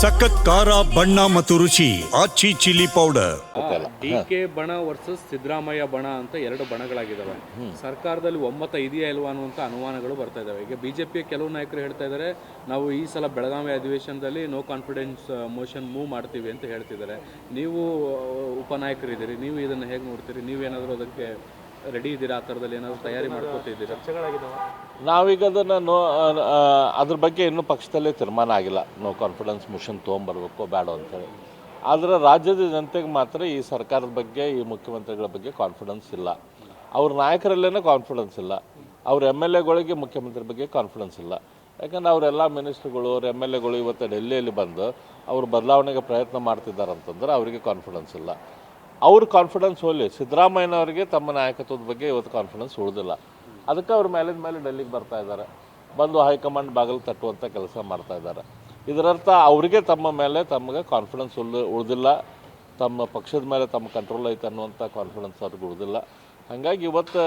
ಸಖತ್ ಖಾರ ಬಣ್ಣ ಮತ್ತು ರುಚಿ ಆಚಿ ಚಿಲ್ಲಿ ಪೌಡರ್. ಡಿಕೆ ಬಣ ವರ್ಸಸ್ ಸಿದ್ದರಾಮಯ್ಯ ಬಣ ಅಂತ ಎರಡು ಬಣಗಳಾಗಿದ್ದಾವೆ. ಸರ್ಕಾರದಲ್ಲಿ ಒಮ್ಮತ ಇದೆಯಾ ಇಲ್ವಾ ಅನ್ನುವಂಥ ಅನುಮಾನಗಳು ಬರ್ತಾ ಇದ್ದಾವೆ. ಈಗ ಬಿಜೆಪಿಯ ಕೆಲವು ನಾಯಕರು ಹೇಳ್ತಾ ಇದ್ದಾರೆ, ನಾವು ಈ ಸಲ ಬೆಳಗಾವಿ ಅಧಿವೇಶನದಲ್ಲಿ ನೋ ಕಾನ್ಫಿಡೆನ್ಸ್ ಮೋಷನ್ ಮೂವ್ ಮಾಡ್ತೀವಿ ಅಂತ ಹೇಳ್ತಿದ್ದಾರೆ. ನೀವು ಉಪನಾಯಕರಿದ್ದೀರಿ, ನೀವು ಇದನ್ನು ಹೇಗೆ ನೋಡ್ತೀರಿ? ನೀವೇನಾದರೂ ಅದಕ್ಕೆ ರೆಡಿ ಇದ್ದೀರಾ? ಆ ಥರದಲ್ಲಿ ಏನಾದರೂ ತಯಾರಿ ಮಾಡ್ಕೊತಿದ್ದೀರಾ? ನಾವೀಗ ಅದನ್ನು ಅದ್ರ ಬಗ್ಗೆ ಇನ್ನೂ ಪಕ್ಷದಲ್ಲೇ ತೀರ್ಮಾನ ಆಗಿಲ್ಲ. ನೋ ಕಾನ್ಫಿಡೆನ್ಸ್ ಮೋಷನ್ ತೊಗೊಂಬರ್ಬೇಕು ಬೇಡ ಅಂತೇಳಿ. ಆದರೆ ರಾಜ್ಯದ ಜನತೆಗೆ ಮಾತ್ರ ಈ ಸರ್ಕಾರದ ಬಗ್ಗೆ, ಈ ಮುಖ್ಯಮಂತ್ರಿಗಳ ಬಗ್ಗೆ ಕಾನ್ಫಿಡೆನ್ಸ್ ಇಲ್ಲ. ಅವ್ರ ನಾಯಕರಲ್ಲೇ ಕಾನ್ಫಿಡೆನ್ಸ್ ಇಲ್ಲ. ಅವ್ರ ಎಮ್ ಎಲ್ ಎಗಳಿಗೆ ಮುಖ್ಯಮಂತ್ರಿ ಬಗ್ಗೆ ಕಾನ್ಫಿಡೆನ್ಸ್ ಇಲ್ಲ. ಯಾಕಂದ್ರೆ ಅವರೆಲ್ಲ ಮಿನಿಸ್ಟ್ರುಗಳು, ಅವ್ರ ಎಮ್ ಎಲ್ ಎಗಳು ಇವತ್ತು ಡೆಲ್ಲಿಯಲ್ಲಿ ಬಂದು ಅವರು ಬದಲಾವಣೆಗೆ ಪ್ರಯತ್ನ ಮಾಡ್ತಿದ್ದಾರೆ ಅಂತಂದ್ರೆ ಅವರಿಗೆ ಕಾನ್ಫಿಡೆನ್ಸ್ ಇಲ್ಲ. ಅವ್ರ ಕಾನ್ಫಿಡೆನ್ಸ್ ಹೋಗಲಿ, ಸಿದ್ದರಾಮಯ್ಯನವರಿಗೆ ತಮ್ಮ ನಾಯಕತ್ವದ ಬಗ್ಗೆ ಇವತ್ತು ಕಾನ್ಫಿಡೆನ್ಸ್ ಉಳಿದಿಲ್ಲ. ಅದಕ್ಕೆ ಅವ್ರ ಮೇಲಿನ ಮೇಲೆ ಡೆಲ್ಲಿಗೆ ಬರ್ತಾ ಇದ್ದಾರೆ, ಬಂದು ಹೈಕಮಾಂಡ್ ಬಾಗಿಲು ತಟ್ಟುವಂಥ ಕೆಲಸ ಮಾಡ್ತಾ ಇದ್ದಾರೆ. ಇದರರ್ಥ ಅವರಿಗೆ ತಮ್ಮ ಮೇಲೆ ತಮಗೆ ಕಾನ್ಫಿಡೆನ್ಸ್ ಉಳಿದಿಲ್ಲ, ತಮ್ಮ ಪಕ್ಷದ ಮೇಲೆ ತಮ್ಮ ಕಂಟ್ರೋಲ್ ಐತೆ ಅನ್ನುವಂಥ ಕಾನ್ಫಿಡೆನ್ಸ್ ಅವ್ರಿಗೆ ಉಳಿದಿಲ್ಲ. ಹಾಗಾಗಿ ಇವತ್ತು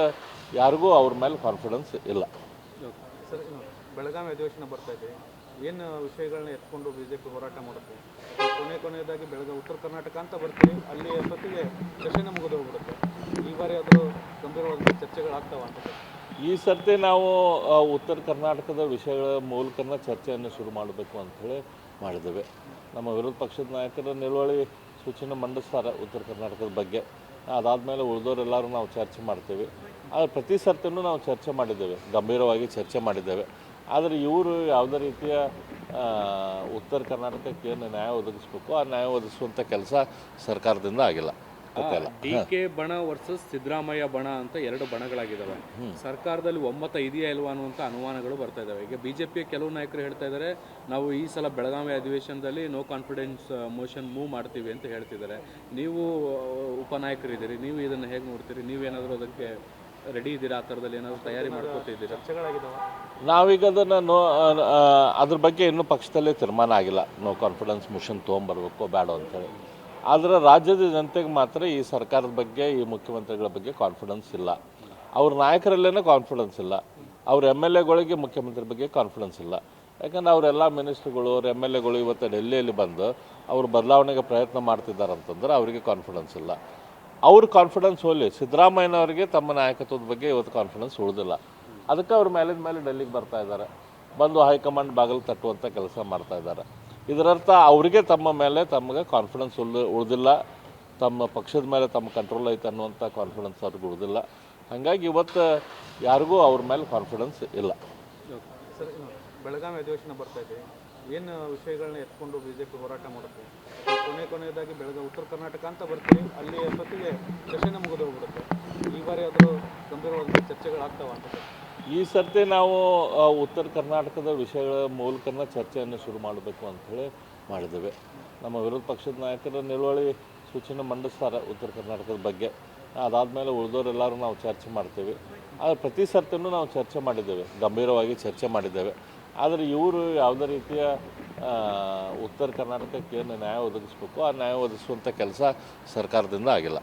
ಯಾರಿಗೂ ಅವ್ರ ಮೇಲೆ ಕಾನ್ಫಿಡೆನ್ಸ್ ಇಲ್ಲ. ಸರ್, ಬೆಳಗಾವಿ ಅಧಿವೇಶನ ಬರ್ತಾ ಇದೆ, ಏನು ವಿಷಯಗಳನ್ನ ಎತ್ಕೊಂಡು ಬಿಜೆಪಿ ಹೋರಾಟ ಮಾಡುತ್ತೆ? ಕೊನೆಯದಾಗಿ ಉತ್ತರ ಕರ್ನಾಟಕ ಅಂತ ಬರ್ತೀವಿ, ಅಲ್ಲಿ ಅಷ್ಟೊತ್ತಿಗೆ ಸೆಷನ್ ಮುಗಿದು ಹೋಗ್ಬಿಡುತ್ತೆ. ಈ ಬಾರಿ ಅದು ಗಂಭೀರವಾದ ಚರ್ಚೆಗಳಾಗ್ತಾವ ಅಂತ. ಈ ಸರ್ತಿ ನಾವು ಉತ್ತರ ಕರ್ನಾಟಕದ ವಿಷಯಗಳ ಮೂಲಕನ ಚರ್ಚೆಯನ್ನು ಶುರು ಮಾಡಬೇಕು ಅಂಥೇಳಿ ಮಾಡಿದ್ದೇವೆ. ನಮ್ಮ ವಿರೋಧ ಪಕ್ಷದ ನಾಯಕರ ನಿಲುವಳಿ ಸೂಚನೆ ಮಂಡಿಸ್ತಾರೆ ಉತ್ತರ ಕರ್ನಾಟಕದ ಬಗ್ಗೆ. ಅದಾದಮೇಲೆ ಉಳಿದವರೆಲ್ಲರೂ ನಾವು ಚರ್ಚೆ ಮಾಡ್ತೇವೆ. ಆದರೆ ಪ್ರತಿ ಸರ್ತಿಯೂ ನಾವು ಚರ್ಚೆ ಮಾಡಿದ್ದೇವೆ, ಗಂಭೀರವಾಗಿ ಚರ್ಚೆ ಮಾಡಿದ್ದೇವೆ. ಆದರೆ ಇವರು ಯಾವುದೇ ರೀತಿಯ ಉತ್ತರ ಕರ್ನಾಟಕಕ್ಕೆ ಏನು ನ್ಯಾಯ ಒದಗಿಸ್ಬೇಕು ಆ ನ್ಯಾಯ ಒದಗಿಸುವಂಥ ಕೆಲಸ ಸರ್ಕಾರದಿಂದ ಆಗಿಲ್ಲ. ಡಿಕೆ ಬಣ ವರ್ಸಸ್ ಸಿದ್ದರಾಮಯ್ಯ ಬಣ ಅಂತ ಎರಡು ಬಣಗಳಾಗಿದ್ದಾವೆ. ಸರ್ಕಾರದಲ್ಲಿ ಒಮ್ಮತ ಇದೆಯಾ ಇಲ್ವಾ ಅನ್ನುವಂಥ ಅನುಮಾನಗಳು ಬರ್ತಾ ಇದ್ದಾವೆ. ಈಗ ಬಿಜೆಪಿಯ ಕೆಲವು ನಾಯಕರು ಹೇಳ್ತಾ ಇದ್ದಾರೆ, ನಾವು ಈ ಸಲ ಬೆಳಗಾವಿ ಅಧಿವೇಶನದಲ್ಲಿ ನೋ ಕಾನ್ಫಿಡೆನ್ಸ್ ಮೋಷನ್ ಮೂವ್ ಮಾಡ್ತೀವಿ ಅಂತ ಹೇಳ್ತಿದ್ದಾರೆ. ನೀವು ಉಪನಾಯಕರಿದ್ದೀರಿ, ನೀವು ಇದನ್ನು ಹೇಗೆ ನೋಡ್ತೀರಿ? ನೀವೇನಾದರೂ ಅದಕ್ಕೆ ರೆಡಿ ಇದ್ದೀರಾ? ಆ ಥರದಲ್ಲಿ ಏನಾದರೂ ತಯಾರಿ ಮಾಡ್ಕೊತಿದ್ದೀರಾ? ನಾವೀಗ ಅದನ್ನು ಅದ್ರ ಬಗ್ಗೆ ಇನ್ನೂ ಪಕ್ಷದಲ್ಲೇ ತೀರ್ಮಾನ ಆಗಿಲ್ಲ. ನೋ ಕಾನ್ಫಿಡೆನ್ಸ್ ಮೋಷನ್ ತೊಗೊಂಬರ್ಬೇಕು ಬೇಡ ಅಂತೇಳಿ. ಆದರೆ ರಾಜ್ಯದ ಜನತೆಗೆ ಮಾತ್ರ ಈ ಸರ್ಕಾರದ ಬಗ್ಗೆ, ಈ ಮುಖ್ಯಮಂತ್ರಿಗಳ ಬಗ್ಗೆ ಕಾನ್ಫಿಡೆನ್ಸ್ ಇಲ್ಲ. ಅವ್ರ ನಾಯಕರಲ್ಲೇ ಕಾನ್ಫಿಡೆನ್ಸ್ ಇಲ್ಲ. ಅವ್ರ ಎಮ್ ಎಲ್ ಎಗಳಿಗೆ ಮುಖ್ಯಮಂತ್ರಿ ಬಗ್ಗೆ ಕಾನ್ಫಿಡೆನ್ಸ್ ಇಲ್ಲ. ಯಾಕಂದ್ರೆ ಅವರೆಲ್ಲ ಮಿನಿಸ್ಟ್ರುಗಳು, ಅವ್ರ ಎಮ್ ಎಲ್ ಎಗಳು ಇವತ್ತು ಡೆಲ್ಲಿಯಲ್ಲಿ ಬಂದು ಅವರು ಬದಲಾವಣೆಗೆ ಪ್ರಯತ್ನ ಮಾಡ್ತಿದ್ದಾರೆ ಅಂತಂದ್ರೆ ಅವರಿಗೆ ಕಾನ್ಫಿಡೆನ್ಸ್ ಇಲ್ಲ. ಅವ್ರ ಕಾನ್ಫಿಡೆನ್ಸ್ ಹೋಗಲಿ, ಸಿದ್ದರಾಮಯ್ಯನವರಿಗೆ ತಮ್ಮ ನಾಯಕತ್ವದ ಬಗ್ಗೆ ಇವತ್ತು ಕಾನ್ಫಿಡೆನ್ಸ್ ಉಳಿದಿಲ್ಲ. ಅದಕ್ಕೆ ಅವ್ರ ಮೇಲಿನ ಮೇಲೆ ಡೆಲ್ಲಿಗೆ ಬರ್ತಾ ಇದ್ದಾರೆ, ಬಂದು ಹೈಕಮಾಂಡ್ ಬಾಗಿಲು ತಟ್ಟುವಂಥ ಕೆಲಸ ಮಾಡ್ತಾ ಇದ್ದಾರೆ. ಇದರರ್ಥ ಅವರಿಗೆ ತಮ್ಮ ಮೇಲೆ ತಮಗೆ ಕಾನ್ಫಿಡೆನ್ಸ್ ಉಳಿದಿಲ್ಲ, ತಮ್ಮ ಪಕ್ಷದ ಮೇಲೆ ತಮ್ಮ ಕಂಟ್ರೋಲ್ ಐತೆ ಅನ್ನುವಂಥ ಕಾನ್ಫಿಡೆನ್ಸ್ ಅವ್ರಿಗೆ ಉಳಿದಿಲ್ಲ. ಹಾಗಾಗಿ ಇವತ್ತು ಯಾರಿಗೂ ಅವ್ರ ಮೇಲೆ ಕಾನ್ಫಿಡೆನ್ಸ್ ಇಲ್ಲ. ಸರ್, ಬೆಳಗಾವಿ ಅಧಿವೇಶನ ಬರ್ತಾ ಇದೆ, ಏನು ವಿಷಯಗಳನ್ನ ಎತ್ಕೊಂಡು ಬಿಜೆಪಿ ಹೋರಾಟ ಮಾಡುತ್ತೆ? ಕೊನೆಯದಾಗಿ ಉತ್ತರ ಕರ್ನಾಟಕ ಅಂತ ಬರ್ತೀವಿ, ಅಲ್ಲಿ ಅಷ್ಟೊತ್ತಿಗೆ ಸೆಷನ್ ಮುಗಿದು ಹೋಗ್ಬಿಡುತ್ತೆ. ಈ ಬಾರಿ ಅದು ಗಂಭೀರವಾದ ಚರ್ಚೆಗಳಾಗ್ತಾವ ಅಂತ. ಈ ಸರ್ತಿ ನಾವು ಉತ್ತರ ಕರ್ನಾಟಕದ ವಿಷಯಗಳ ಮೂಲಕನ ಚರ್ಚೆಯನ್ನು ಶುರು ಮಾಡಬೇಕು ಅಂಥೇಳಿ ಮಾಡಿದ್ದೇವೆ. ನಮ್ಮ ವಿರೋಧ ಪಕ್ಷದ ನಾಯಕರ ನಿಲುವಳಿ ಸೂಚನೆ ಮಂಡಿಸ್ತಾರೆ ಉತ್ತರ ಕರ್ನಾಟಕದ ಬಗ್ಗೆ. ಅದಾದಮೇಲೆ ಉಳಿದವರೆಲ್ಲರೂ ನಾವು ಚರ್ಚೆ ಮಾಡ್ತೇವೆ. ಆದರೆ ಪ್ರತಿ ಸರ್ತಿಯೂ ನಾವು ಚರ್ಚೆ ಮಾಡಿದ್ದೇವೆ, ಗಂಭೀರವಾಗಿ ಚರ್ಚೆ ಮಾಡಿದ್ದೇವೆ. ಆದರೆ ಇವರು ಯಾವುದೇ ರೀತಿಯ ಉತ್ತರ ಕರ್ನಾಟಕಕ್ಕೆ ಏನು ನ್ಯಾಯ ಒದಗಿಸ್ಬೇಕು ಆ ನ್ಯಾಯ ಒದಗಿಸುವಂಥ ಕೆಲಸ ಸರ್ಕಾರದಿಂದ ಆಗಿಲ್ಲ.